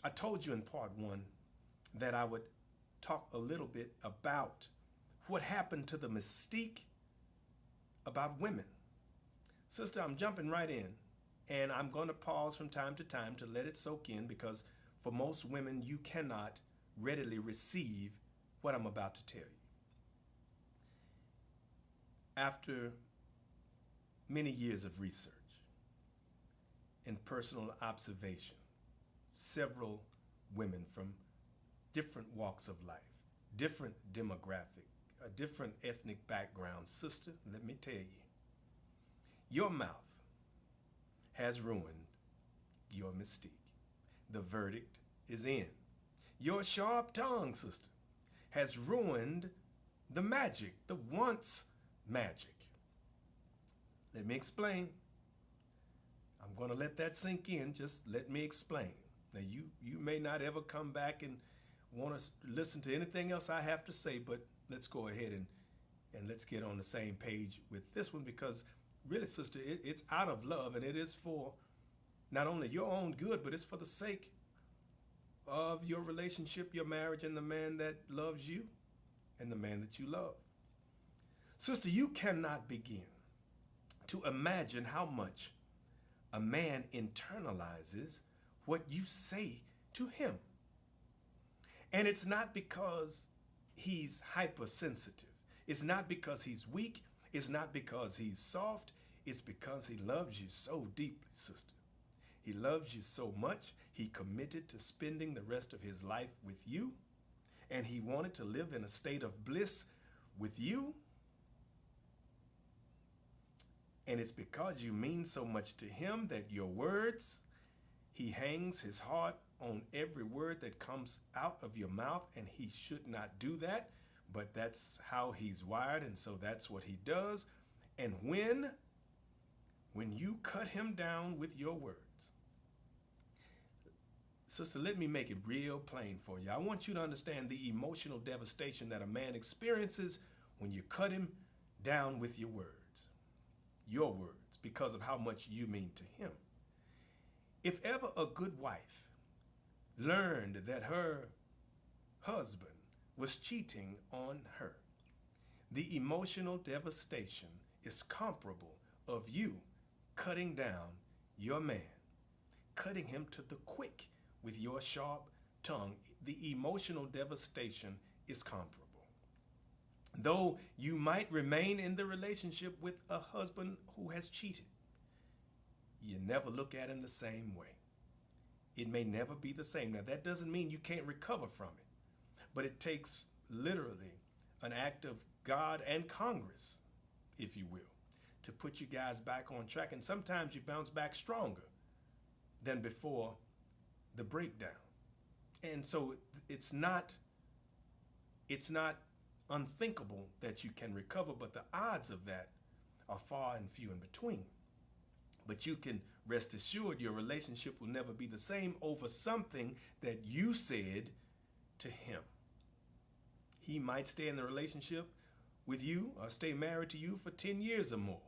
I told you in part one that I would talk a little bit about what happened to the mystique about women. Sister, I'm jumping right in, and I'm going to pause from time to time to let it soak in because for most women, you cannot readily receive what I'm about to tell you. After many years of research and personal observation, several women from different walks of life, different demographic, a different ethnic background. Sister, let me tell you, your mouth has ruined your mystique. The verdict is in. Your sharp tongue, sister, has ruined the magic, the once magic. Let me explain. I'm going to let that sink in. Just let me explain. Now, you may not ever come back and want to listen to anything else I have to say, but let's go ahead and let's get on the same page with this one because really, sister, it's out of love and it is for not only your own good, but it's for the sake of your relationship, your marriage, and the man that loves you and the man that you love. Sister, you cannot begin to imagine how much a man internalizes what you say to him. And it's not because he's hypersensitive. It's not because he's weak. It's not because he's soft. It's because he loves you so deeply, sister. He loves you so much, he committed to spending the rest of his life with you, and he wanted to live in a state of bliss with you. And it's because you mean so much to him that your words, he hangs his heart on every word that comes out of your mouth, and he should not do that, but that's how he's wired, and so that's what he does. And when you cut him down with your words, sister, let me make it real plain for you. I want you to understand the emotional devastation that a man experiences when you cut him down with your words, because of how much you mean to him. If ever a good wife learned that her husband was cheating on her, the emotional devastation is comparable of you cutting down your man, cutting him to the quick with your sharp tongue. The emotional devastation is comparable. Though you might remain in the relationship with a husband who has cheated, you never look at him the same way. It may never be the same. Now, that doesn't mean you can't recover from it, but it takes literally an act of God and Congress, if you will, to put you guys back on track. And sometimes you bounce back stronger than before the breakdown. And so it's not unthinkable that you can recover, but the odds of that are far and few in between. But you can rest assured your relationship will never be the same over something that you said to him. He might stay in the relationship with you or stay married to you for 10 years or more.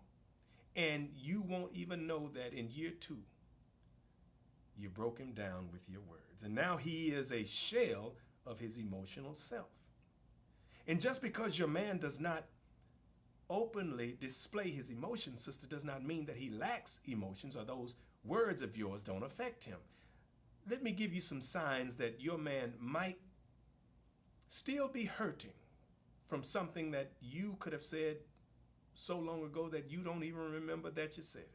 And you won't even know that in year 2, you broke him down with your words. And now he is a shell of his emotional self. And just because your man does not openly display his emotions, sister, does not mean that he lacks emotions or those words of yours don't affect him. Let me give you some signs that your man might still be hurting from something that you could have said so long ago that you don't even remember that you said it.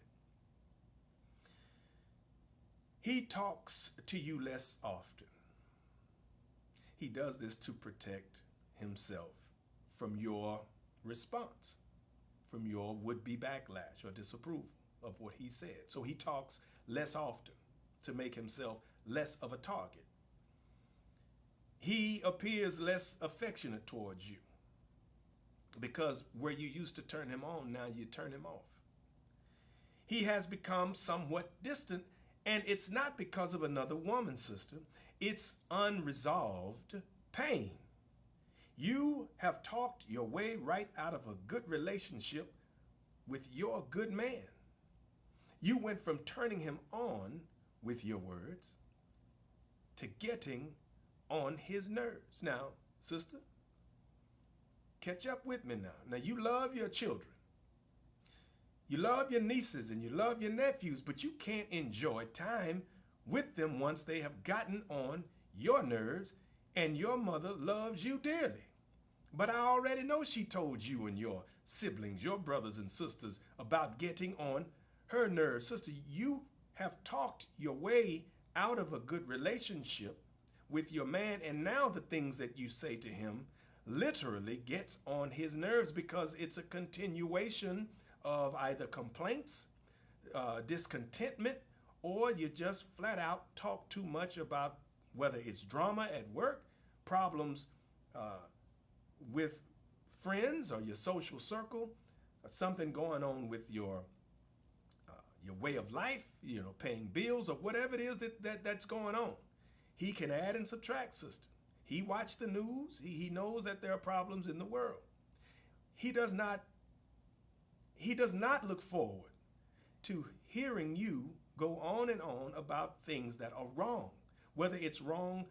He talks to you less often. He does this to protect himself from your response, from your would-be backlash or disapproval of what he said. So he talks less often to make himself less of a target. He appears less affectionate towards you because where you used to turn him on, now you turn him off. He has become somewhat distant, and it's not because of another woman, sister. It's unresolved pain. You have talked your way right out of a good relationship with your good man. You went from turning him on with your words to getting on his nerves. Now, sister, catch up with me now. Now, you love your children. You love your nieces and you love your nephews, but you can't enjoy time with them once they have gotten on your nerves, and your mother loves you dearly. But I already know she told you and your siblings, your brothers and sisters, about getting on her nerves. Sister, you have talked your way out of a good relationship with your man, and now the things that you say to him literally gets on his nerves because it's a continuation of either complaints, discontentment, or you just flat out talk too much about whether it's drama at work, problems with friends or your social circle, or something going on with your way of life, paying bills or whatever it is that's going on. He can add and subtract, sister. He watched the news. He knows that there are problems in the world. He does not look forward to hearing you go on and on about things that are wrong, whether it's wrong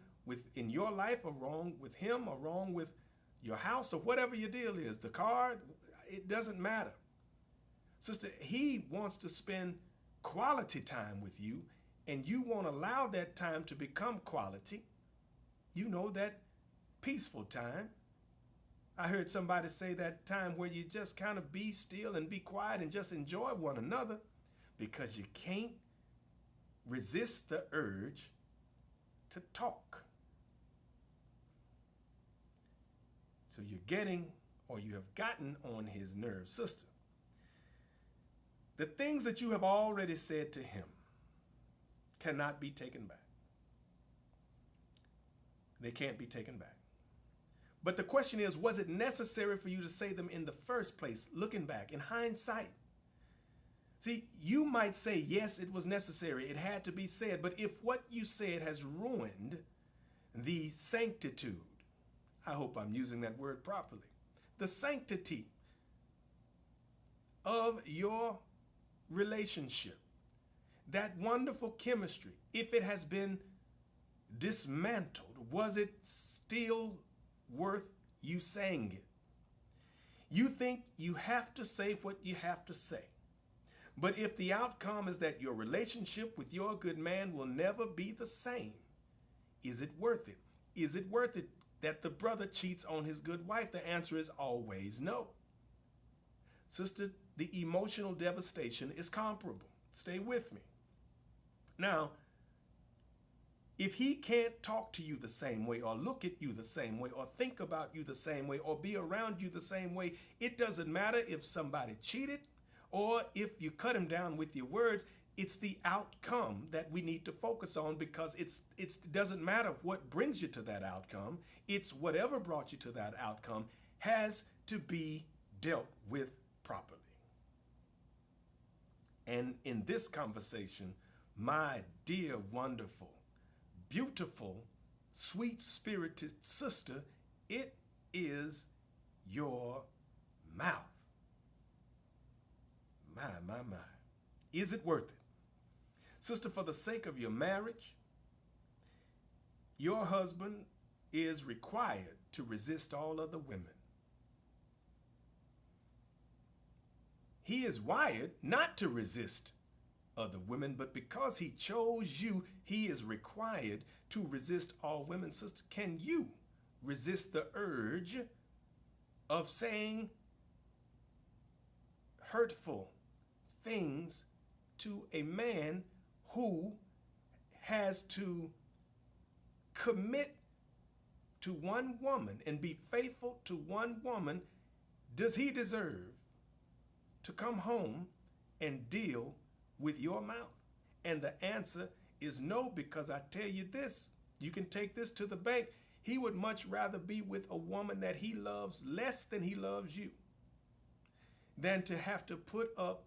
in your life or wrong with him or wrong with your house or whatever your deal is, the car, it doesn't matter. Sister, he wants to spend quality time with you, and you won't allow that time to become quality. That peaceful time. I heard somebody say that time where you just kind of be still and be quiet and just enjoy one another, because you can't resist the urge to talk. So you're getting, or you have gotten on his nerves. Sister, the things that you have already said to him cannot be taken back. They can't be taken back. But the question is, was it necessary for you to say them in the first place, looking back, in hindsight? See, you might say, yes, it was necessary. It had to be said. But if what you said has ruined the sanctitude, I hope I'm using that word properly, the sanctity of your relationship, that wonderful chemistry, if it has been dismantled, was it still worth you saying it? You think you have to say what you have to say. But if the outcome is that your relationship with your good man will never be the same, is it worth it? Is it worth it that the brother cheats on his good wife? The answer is always no. Sister, the emotional devastation is comparable. Stay with me. Now, if he can't talk to you the same way, or look at you the same way, or think about you the same way, or be around you the same way, it doesn't matter if somebody cheated or if you cut him down with your words. It's the outcome that we need to focus on, because it doesn't matter what brings you to that outcome. It's whatever brought you to that outcome has to be dealt with properly. And in this conversation, my dear, wonderful, beautiful, sweet-spirited sister, it is your mouth. My. Is it worth it? Sister, for the sake of your marriage, your husband is required to resist all other women. He is wired not to resist other women, but because he chose you, he is required to resist all women. Sister, can you resist the urge of saying hurtful things to a man who has to commit to one woman and be faithful to one woman? Does he deserve to come home and deal with your mouth? And the answer is no, because I tell you this, you can take this to the bank. He would much rather be with a woman that he loves less than he loves you than to have to put up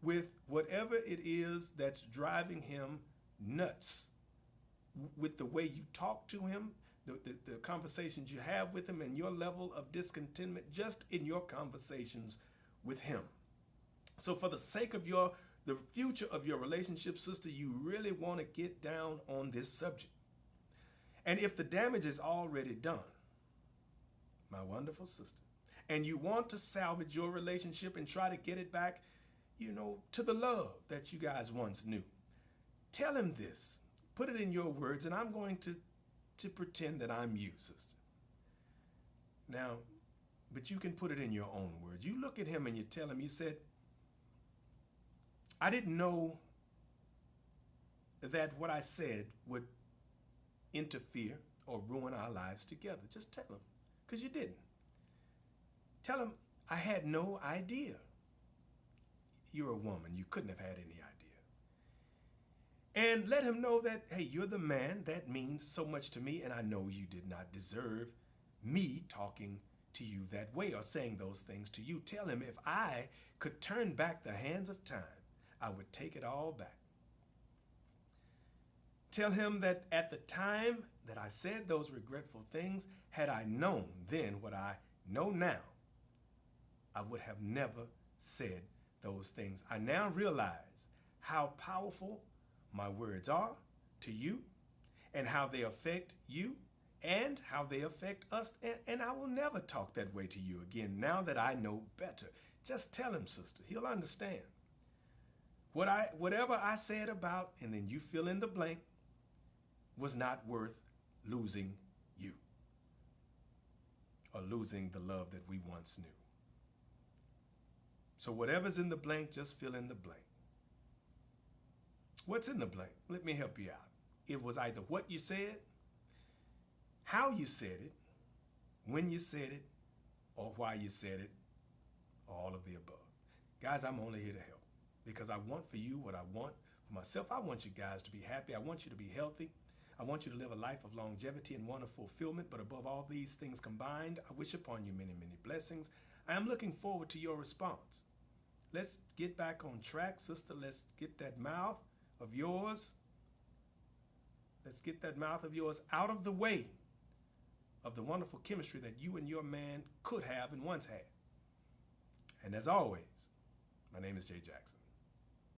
with whatever it is that's driving him nuts, with the way you talk to him, the conversations you have with him, and your level of discontentment just in your conversations with him. So for the sake of the future of your relationship, sister, you really want to get down on this subject. And if the damage is already done, my wonderful sister, and you want to salvage your relationship and try to get it back, to the love that you guys once knew, tell him this. Put it in your words, and I'm going to pretend that I'm you, sister. Now, but you can put it in your own words. You look at him and you tell him, you said, I didn't know that what I said would interfere or ruin our lives together. Just tell him, because you didn't. Tell him, I had no idea. You're a woman. You couldn't have had any idea. And let him know that, hey, you're the man. That means so much to me, and I know you did not deserve me talking to you that way or saying those things to you. Tell him, if I could turn back the hands of time, I would take it all back. Tell him that at the time that I said those regretful things, had I known then what I know now, I would have never said those things. I now realize how powerful my words are to you and how they affect you and how they affect us. And I will never talk that way to you again now that I know better. Just tell him, sister. He'll understand. Whatever I said about, and then you fill in the blank, was not worth losing you or losing the love that we once knew. So whatever's in the blank, just fill in the blank. What's in the blank? Let me help you out. It was either what you said, how you said it, when you said it, or why you said it, or all of the above. Guys, I'm only here to help because I want for you what I want for myself. I want you guys to be happy. I want you to be healthy. I want you to live a life of longevity and one of fulfillment. But above all these things combined, I wish upon you many, many blessings. I am looking forward to your response. Let's get back on track, sister. Let's get that mouth of yours. Let's get that mouth of yours out of the way of the wonderful chemistry that you and your man could have and once had. And as always, my name is Jay Jackson.